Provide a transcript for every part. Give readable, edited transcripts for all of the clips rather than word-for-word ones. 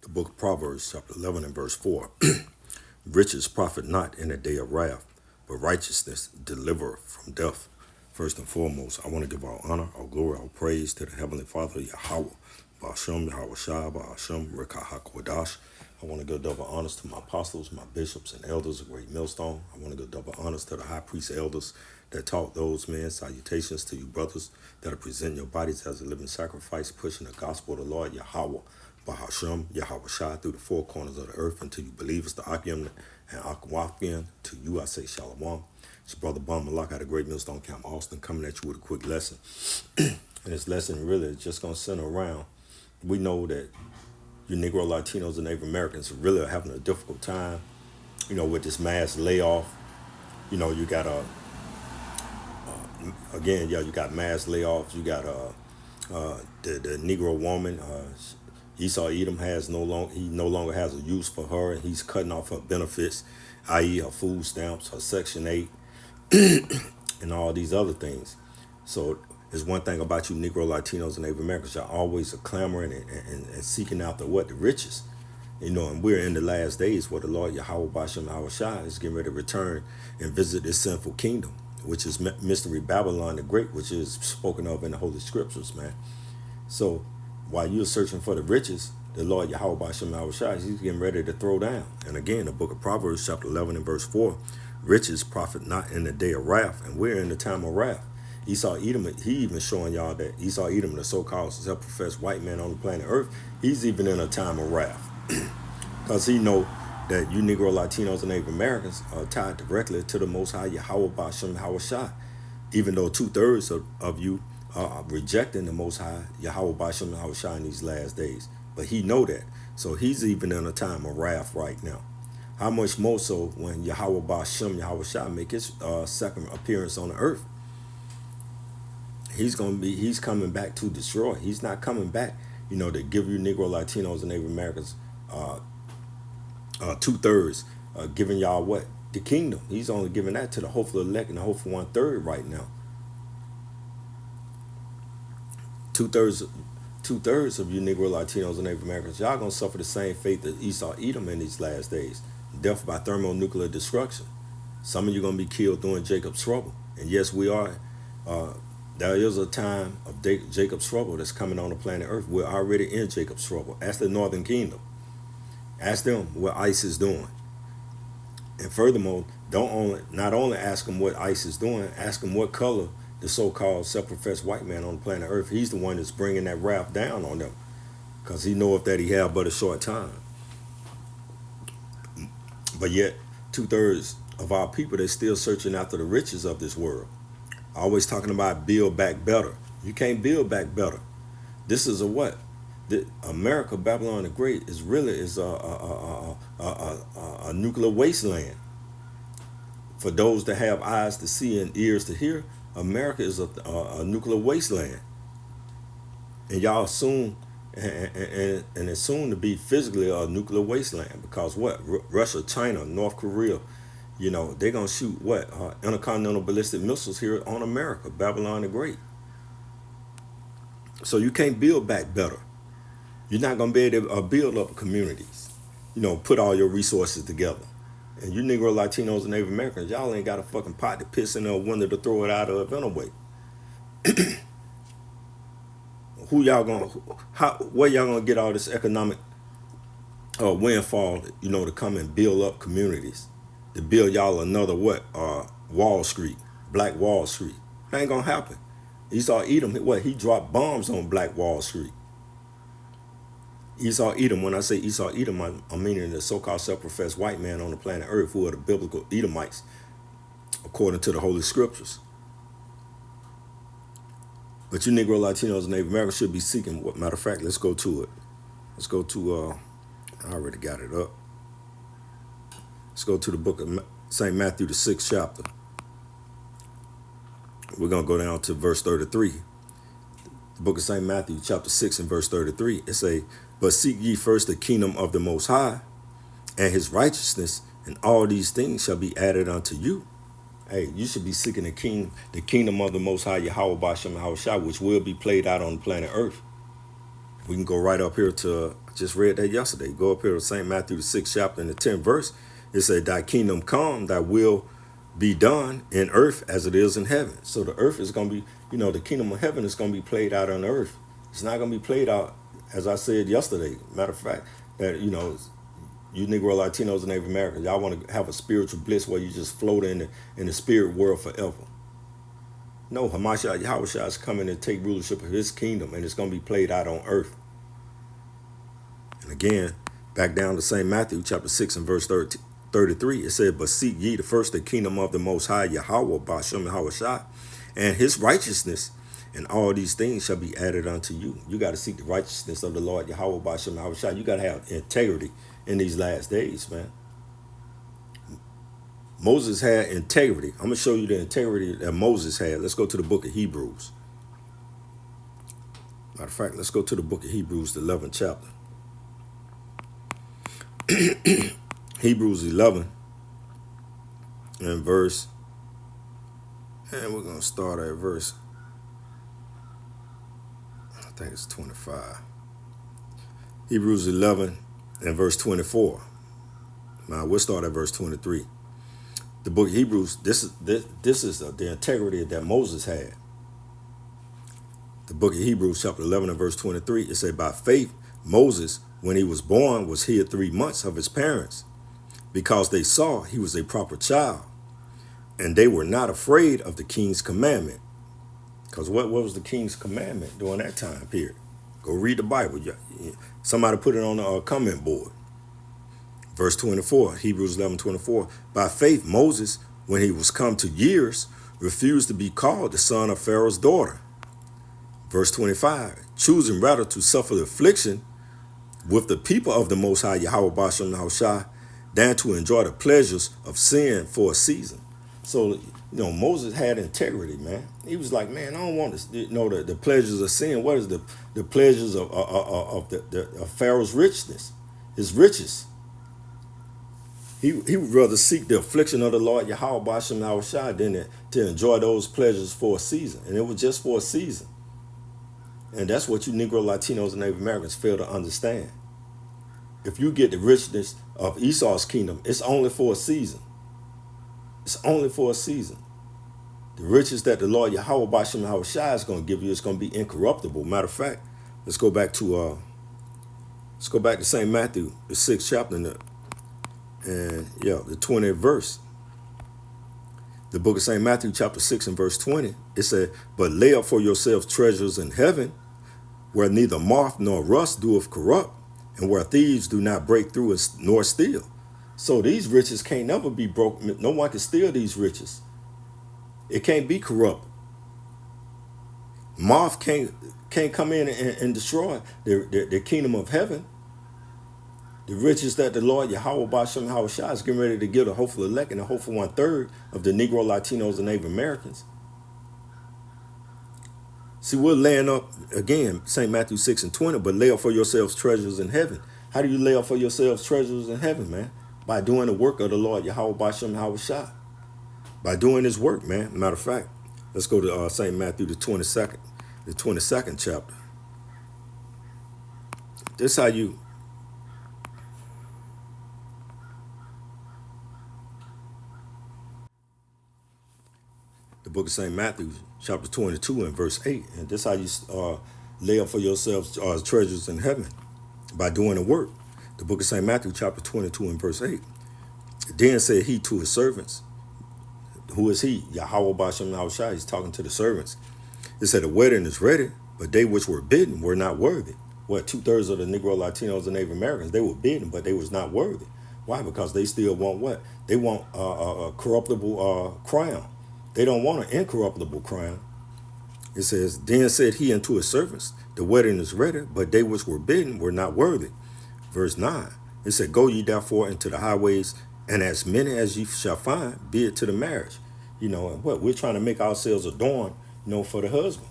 The book of Proverbs, chapter 11 and verse 4. Riches profit not in a day of wrath, but righteousness deliver from death. First and foremost, I want to give all honor, all glory, all praise to the Heavenly Father, Yahweh, Ba'ashem, Yahweh Shai, Ba'ashem, Rekah HaKodash. I want to give double honors to my apostles, my bishops, and elders of Great Millstone. I want to give double honors to the high priest elders that taught those men. Salutations to you brothers that are presenting your bodies as a living sacrifice, pushing the gospel of the Lord Yahweh, Bahashem, Yahweh Shai, through the four corners of the earth, and to you believers, the Akim and Akwafian. To you I say Shalom. It's your brother Bon Malak out of Great Millstone Camp, Austin, coming at you with a quick lesson. And this lesson really is just going to center around, we know that you Negro, Latinos, and Native Americans really are having a difficult time, with this mass layoff. You got you got mass layoffs. You got the Negro woman, Esau Edom no longer has a use for her, and he's cutting off her benefits, i.e. her food stamps, her Section 8, and all these other things. So there's one thing about you Negro, Latinos, and Native Americans, y'all always are clamoring and seeking out the riches. And we're in the last days where the Lord Yahweh Bashem Yahweh Shai is getting ready to return and visit this sinful kingdom, which is Mystery Babylon the Great, which is spoken of in the Holy Scriptures, man. So while you're searching for the riches, the Lord Yahweh Bashem Yahweh Shai, he's getting ready to throw down. And again, the book of Proverbs, chapter 11 and verse 4, riches profit not in the day of wrath, and we're in the time of wrath. Esau Edom, he even showing y'all that Esau Edom, the so-called self-professed white man on the planet Earth, he's even in a time of wrath. Because he know that you Negro, Latinos, and Native Americans are tied directly to the Most High Yahweh Bashem Yahweh Shai. Even though 2/3 of you are rejecting the Most High Yahweh Bashem Yahweh Shai in these last days. But he know that. So he's even in a time of wrath right now. How much more so when Yahweh Bashem Yahweh Shai make his second appearance on the earth? He's coming back to destroy. He's not coming back, to give you Negro, Latinos, and Native Americans 2/3, giving y'all what? The kingdom. He's only giving that to the hopeful elect and the hopeful 1/3 right now. Two-thirds of you Negro, Latinos, and Native Americans, y'all gonna suffer the same fate that Esau Edom in these last days. Death by thermonuclear destruction. Some of you gonna be killed during Jacob's trouble. And yes, we are. There is a time of Jacob's trouble that's coming on the planet Earth. We're already in Jacob's trouble. Ask the Northern Kingdom. Ask them what ICE is doing. And furthermore, not only ask them what ICE is doing, ask them what color the so-called self-professed white man on the planet Earth. He's the one that's bringing that wrath down on them, because he knoweth that he have but a short time. But yet, 2/3 of our people, they're still searching after the riches of this world. Always talking about build back better. You can't build back better. This is a what? America, Babylon the Great, is a nuclear wasteland. For those that have eyes to see and ears to hear, America is a nuclear wasteland. And y'all soon, and it's soon to be physically a nuclear wasteland, because what? Russia, China, North Korea, they're going to shoot what? Intercontinental ballistic missiles here on America, Babylon the Great. So you can't build back better. You're not going to be able to build up communities, put all your resources together. And you Negro, Latinos, and Native Americans, y'all ain't got a fucking pot to piss in a window to throw it out of anyway. Where y'all gonna get all this economic windfall, to come and build up communities, to build y'all another what? Wall Street, Black Wall Street. That ain't gonna happen. Esau Edom, he dropped bombs on Black Wall Street. Esau Edom, when I say Esau Edom, I'm meaning the so-called self-professed white man on the planet Earth, who are the biblical Edomites, according to the Holy Scriptures. But you Negro, Latinos, and Native Americans should be seeking what? Matter of fact, let's go to it. Let's go to, I already got it up. Let's go to the book of St. Matthew, the 6th chapter. We're going to go down to verse 33. The book of St. Matthew, chapter 6 and verse 33. It say, but seek ye first the kingdom of the Most High and his righteousness, and all these things shall be added unto you. Hey, you should be seeking the kingdom of the Most High Yahweh Bashem Yahweh Shai, which will be played out on the planet Earth. We can go right up here to Just read that yesterday. Go up here to St. Matthew, the 6th chapter and the 10th verse. It said, thy kingdom come, thy will be done in earth as it is in heaven. So the earth is going to be, the kingdom of heaven is going to be played out on earth. It's not going to be played out, as I said yesterday. Matter of fact, that, you Negro, Latinos, and Native Americans, y'all want to have a spiritual bliss where you just float in the spirit world forever. No, Hamashiach Yahushua is coming to take rulership of his kingdom, and it's going to be played out on earth. And again, back down to St. Matthew chapter 6 and verse 33, it said, but seek ye the first the kingdom of the Most High Yahweh Bashem Yahushua, and his righteousness, and all these things shall be added unto you. You got to seek the righteousness of the Lord Yahweh Bashem Yahushua. You got to have integrity in these last days, man. Moses had integrity. I'm going to show you the integrity that Moses had. Let's go to the book of Hebrews. Matter of fact, let's go to the book of Hebrews, the 11th chapter. Hebrews 11 and verse, and we're going to start at verse, I think it's 25. Hebrews 11 and verse 24. Now we'll start at verse 23. The book of Hebrews, this is the integrity that Moses had. The book of Hebrews chapter 11 and verse 23, it said, by faith, Moses, when he was born, was hid 3 months of his parents, because they saw he was a proper child, and they were not afraid of the king's commandment. Because what was the king's commandment during that time period? Go read the Bible. Somebody put it on the comment board. Verse 24, Hebrews 11:24. By faith, Moses, when he was come to years, refused to be called the son of Pharaoh's daughter. Verse 25, choosing rather to suffer the affliction with the people of the Most High Yahweh Bashem Yahushua than to enjoy the pleasures of sin for a season. So, Moses had integrity, man. He was like, man, I don't want to the pleasures of sin. What is the pleasures of Pharaoh's richness, his riches? He would rather seek the affliction of the Lord Yahweh Bashem Yahushua than to enjoy those pleasures for a season. And it was just for a season. And that's what you Negro, Latinos, and Native Americans fail to understand. If you get the richness of Esau's kingdom, it's only for a season. It's only for a season. The riches that the Lord Yahweh Bashem Yahushua is going to give you is going to be incorruptible. Matter of fact, let's go back to St. Matthew, the 6th chapter, the 20th verse. The book of St. Matthew, chapter 6 and verse 20, it said, but lay up for yourselves treasures in heaven, where neither moth nor rust doeth corrupt, and where thieves do not break through nor steal. So these riches can't never be broken. No one can steal these riches. It can't be corrupt. Moth can't come in and destroy the kingdom of heaven. The riches that the Lord Yahweh Bashem Yahushua is getting ready to give the hopeful elect and the hopeful 1/3 of the Negro, Latinos, and Native Americans. See, we're laying up, again, St. Matthew 6 and 20, but lay up for yourselves treasures in heaven. How do you lay up for yourselves treasures in heaven, man? By doing the work of the Lord Yahweh Bashem Yahushua. By doing his work, man. Matter of fact, let's go to St. Matthew, the 22nd chapter. This is how you... The book of St. Matthew, chapter 22 and verse 8. And this is how you lay up for yourselves treasures in heaven, by doing the work. The book of St. Matthew, chapter 22 and verse 8. Then said he to his servants, who is he? Yahweh Bashem Yahushua. He's talking to the servants. It said the wedding is ready, but they which were bidden were not worthy. What, 2/3 of the Negro, Latinos, and Native Americans, they were bidden, but they was not worthy. Why? Because they still want what? They want a corruptible crown. They don't want an incorruptible crown. It says, then said he unto his servants, the wedding is ready, but they which were bidden were not worthy. Verse 9, it said, go ye therefore into the highways, and as many as ye shall find, be it to the marriage. And what? We're trying to make ourselves adorned, for the husband.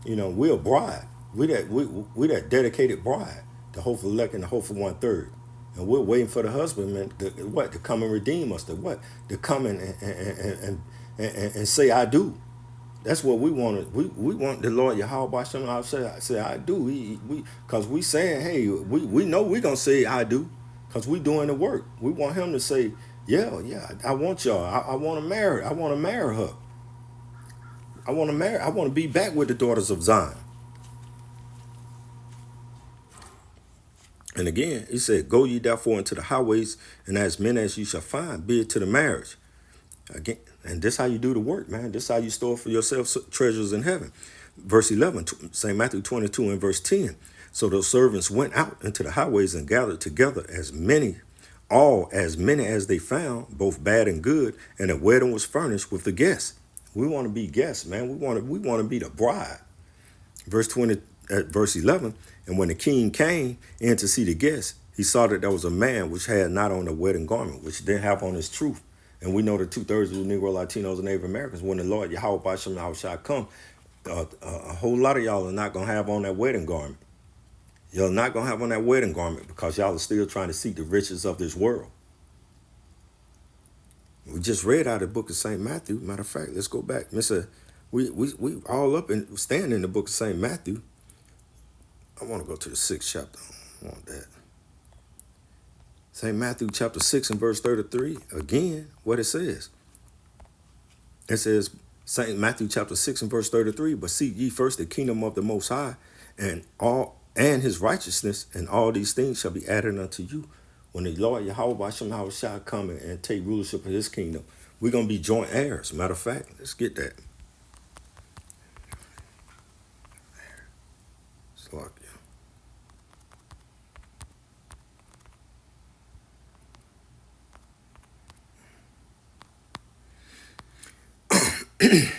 We're a bride. We that dedicated bride, the hopeful elect and the hopeful 1/3. And we're waiting for the husband, man, to come and redeem us, to come and say, I do. That's what we want. We want the Lord Yahweh Shem I say I do. We because we saying, hey, we know we gonna say I do, because we doing the work. We want him to say, yeah, I want y'all. I want to marry. I want to marry her. I want to marry. I want to be back with the daughters of Zion. And again, he said, go ye therefore into the highways, and as many as you shall find, be it to the marriage. Again, and this how you do the work, man. This how you store for yourself treasures in heaven. Verse 11, St. Matthew 22 and verse 10. So those servants went out into the highways and gathered together as many as they found, both bad and good, and the wedding was furnished with the guests. We want to be guests, man. We want to be the bride. Verse 11, and when the king came in to see the guests, he saw that there was a man which had not on a wedding garment, which didn't have on his truth. And we know that 2/3 of the Negro, Latinos, and Native Americans, when the Lord Yahweh B'Shem Yahushua come, a whole lot of y'all are not going to have on that wedding garment. Y'all not going to have on that wedding garment because y'all are still trying to seek the riches of this world. We just read out of the book of St. Matthew. Matter of fact, let's go back. We all up and stand in the book of St. Matthew. I want to go to the 6th chapter. I want that. St. Matthew chapter 6 and verse 33. Again, what it says. It says, St. Matthew chapter 6 and verse 33, but seek ye first the kingdom of the Most High and his righteousness, and all these things shall be added unto you. When the Lord Yahweh B'Shem Yahushua come and take rulership of his kingdom, we're going to be joint heirs. Matter of fact, let's get that. Slock. It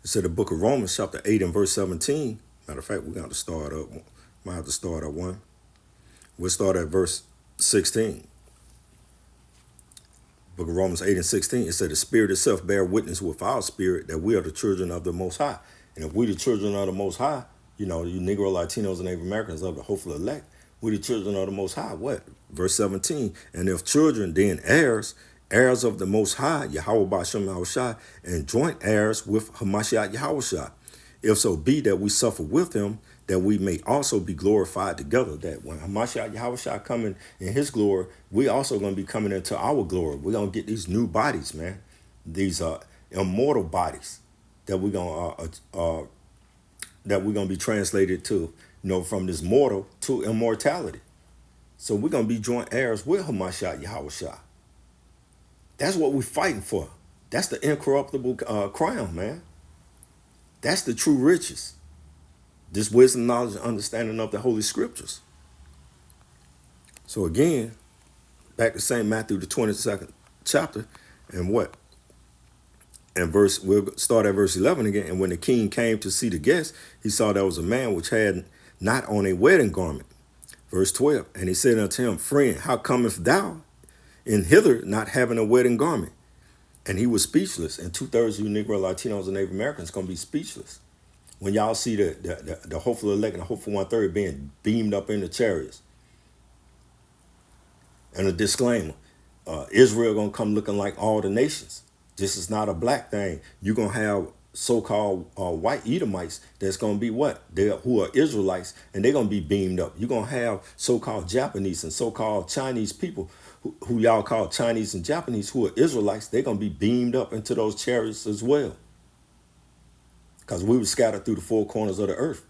said the book of Romans chapter 8 and verse 17. Matter of fact, we're going to start up. Might have to start at one. We'll start at verse 16. Book of Romans 8 and 16. It said the Spirit itself bear witness with our spirit that we are the children of the Most High. And if we the children of the Most High, you Negro, Latinos, and Native Americans of the hopeful elect, we the children of the Most High. What? Verse 17. And if children, then heirs of the Most High, Yahweh B'Shem Yahushua, and joint heirs with Hamashiach Yahushua. If so be that we suffer with him, that we may also be glorified together. That when Hamashiach Yahushua coming in his glory, we also going to be coming into our glory. We're going to get these new bodies, man. These immortal bodies that we're going to be translated to, from this mortal to immortality. So we're going to be joint heirs with Hamashiach Yahushua. That's what we're fighting for. That's the incorruptible crown, man. That's the true riches. This wisdom, knowledge, and understanding of the Holy Scriptures. So again, back to St. Matthew, the 22nd chapter, and what? And we'll start at verse 11 again. And when the king came to see the guests, he saw there was a man which had not on a wedding garment. Verse 12, and he said unto him, friend, how comest thou in hither not having a wedding garment? And he was speechless. And 2/3 of you Negro, Latinos, and Native Americans going to be speechless when y'all see the hopeful elect and the hopeful 1/3 being beamed up in the chariots. And a disclaimer, Israel going to come looking like all the nations. This is not a black thing. You're going to have so-called white Edomites that's going to be what? Who are Israelites, and they're going to be beamed up. You're going to have so-called Japanese and so-called Chinese people who y'all call Chinese and Japanese who are Israelites. They're going to be beamed up into those chariots as well. Because we were scattered through the four corners of the earth.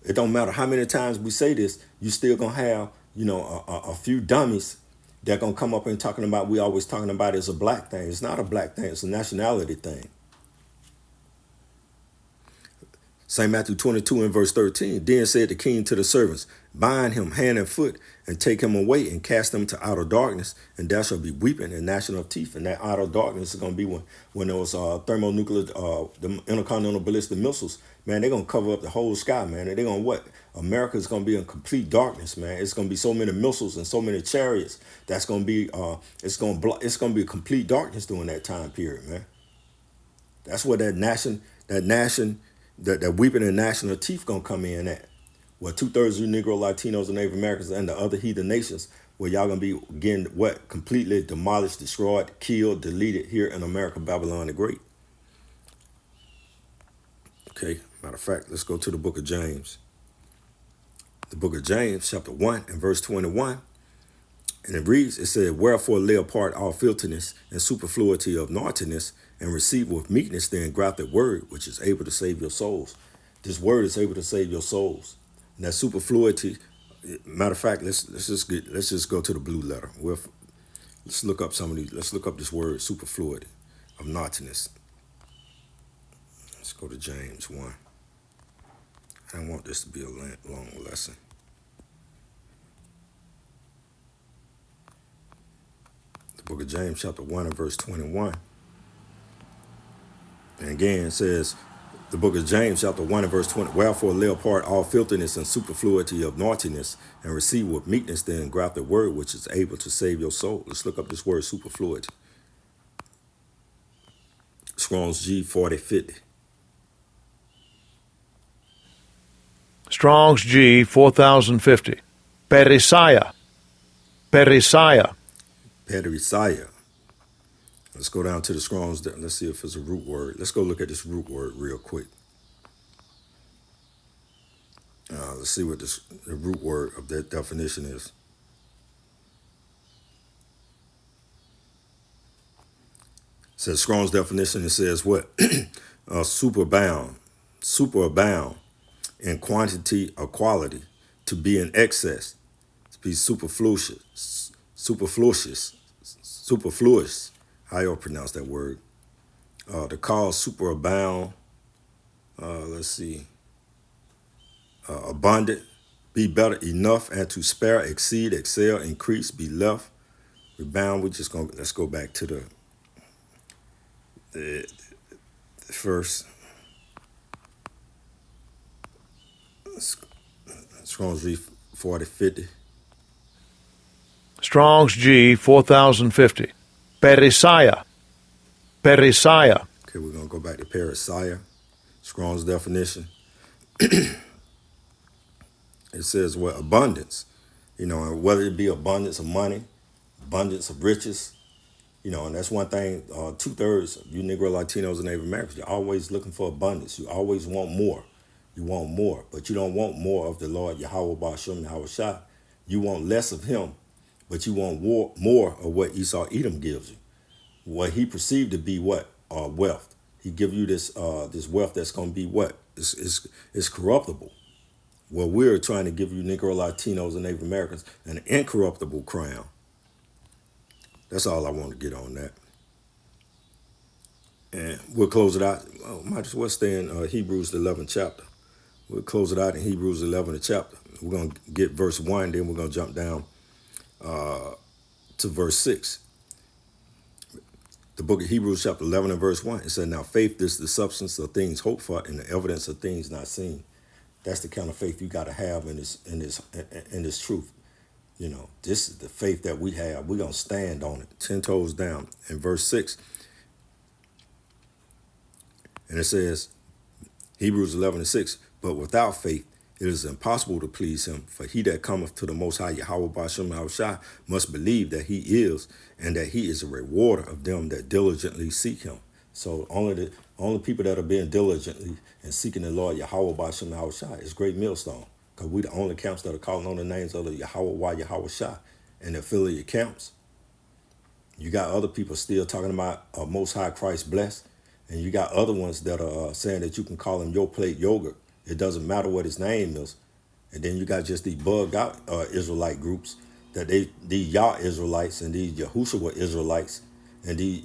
It don't matter how many times we say this, you still going to have, a few dummies that going to come up and talking about, we always talking about it as a black thing. It's not a black thing. It's a nationality thing. St. Matthew 22 and verse 13. Then said the king to the servants, bind him hand and foot and take him away and cast him to outer darkness. And there shall be weeping and gnashing of teeth. And that outer darkness is going to be when those thermonuclear, the intercontinental ballistic missiles, man, they're going to cover up the whole sky, man. And they're going to what? America is going to be in complete darkness, man. It's going to be so many missiles and so many chariots. That's going to be, it's going to be complete darkness during that time period, man. That's where that weeping and gnashing of teeth gonna come in at. Well, 2/3 of you Negro, Latinos, and Native Americans and the other heathen nations where y'all gonna be getting what? Completely demolished, destroyed, killed, deleted here in America, Babylon the Great. Okay, matter of fact, let's go to the book of James. The book of James, chapter 1 and verse 21. And it reads, it said, wherefore lay apart all filthiness and superfluity of naughtiness, and receive with meekness the engrafted word, which is able to save your souls. This word is able to save your souls. And that superfluity, matter of fact, let's just go to the blue letter. Let's look up some of these. Let's look up this word superfluity of naughtiness. Let's go to James 1. I don't want this to be a long lesson. The book of James, chapter 1 and verse 21. And again, it says, the book of James, chapter 1 and verse 20, wherefore lay apart all filthiness and superfluity of naughtiness, and receive with meekness the engrafted word, which is able to save your soul. Let's look up this word superfluity. Strong's G 4050. Strong's G 4050. Perisaya. Perisaya. Perisaya. Let's go down to the Strong's. Let's see if it's a root word. Let's go look at this root word real quick. Let's see what the root word of that definition is. It says Strong's definition. It says what? Superabound in quantity or quality, to be in excess, to be superfluous. How you pronounce that word? To cause superabound. Let's see. Abundant, be better enough, and to spare, exceed, excel, increase, be left, rebound. Let's go back to the first. Strong's G 4050. Strong's G 4050. Perisaya. Perisaya. Okay, we're gonna go back to Perisaya. Strong's definition. It says what? Abundance. And whether it be abundance of money, abundance of riches, and that's one thing. 2/3 of you Negro, Latinos, and Native Americans, you're always looking for abundance. You always want more. You want more, but you don't want more of the Lord Yahweh Ba'ashem Yahweh Shah. You want less of him, but you want more of what Esau Edom gives you. What he perceived to be what? Wealth. He give you this wealth that's going to be what? It's corruptible. Well, we're trying to give you Negro, Latinos, and Native Americans an incorruptible crown. That's all I want to get on that. And we'll close it out. Might as well stay in Hebrews, the 11th chapter. We'll close it out in Hebrews 11th chapter. We're going to get verse 1, then we're going to jump down to verse 6. The book of Hebrews, chapter 11 and verse 1, it said, now faith is the substance of things hoped for and the evidence of things not seen. That's the kind of faith you got to have in this truth. This is the faith that we have. We're going to stand on it, 10 toes down. In verse 6, and it says, Hebrews 11 and 6, but without faith, it is impossible to please him. For he that cometh to the Most High Yahweh Ba'ashem Yahweh Shai must believe that he is, and that he is a rewarder of them that diligently seek him. So only people that are being diligently and seeking the Lord Yahweh Ba'ashem Yahweh Shai is Great Millstone. Because we the only camps that are calling on the names of the Yahweh Shai and the affiliate camps. You got other people still talking about Most High Christ blessed. And you got other ones that are saying that you can call him your plate yogurt. It doesn't matter what his name is. And then you got just these bugged out Israelite groups that these Yah Israelites and these Yahushua Israelites and these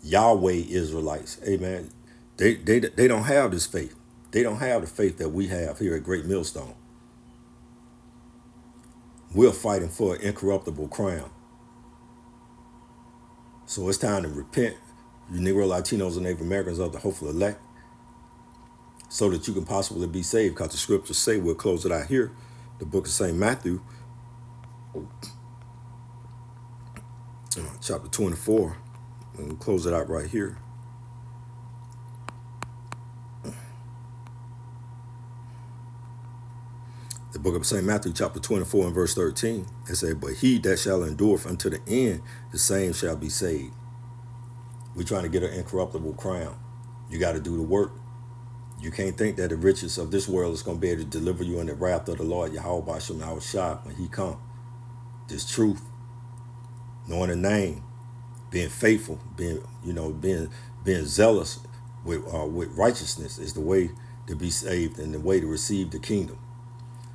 Yahweh Israelites. Amen. They don't have this faith. They don't have the faith that we have here at Great Millstone. We're fighting for an incorruptible crown. So it's time to repent, you Negro, Latinos, and Native Americans of the hopeful elect, so that you can possibly be saved. Because the scriptures say, we'll close it out here, the book of St. Matthew, chapter 24. And we'll close it out right here. The book of St. Matthew, chapter 24 and verse 13, it said, but he that shall endure unto the end, the same shall be saved. We're trying to get an incorruptible crown. You got to do the work. You can't think that the riches of this world is going to be able to deliver you in the wrath of the Lord Yahweh Bashim Shah when he come. This truth, knowing the name, being faithful, being zealous with righteousness is the way to be saved and the way to receive the kingdom.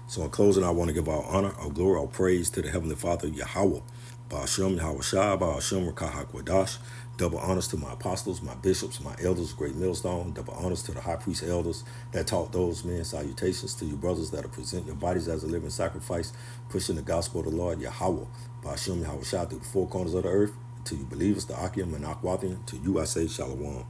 So in closing, I want to give our honor, our glory, our praise to the Heavenly Father Yahweh. Ba'ashem Yahweh Shah, Ba'ashem Rakah HaKodash. Double honors to my apostles, my bishops, my elders, great millstone. Double honors to the high priest elders that taught those men. Salutations to you brothers that are presenting your bodies as a living sacrifice, pushing the gospel of the Lord Yahweh. Ba'ashem Yahweh Shah through the four corners of the earth. To you believers, the Akim and Akwathian, to you I say Shalom.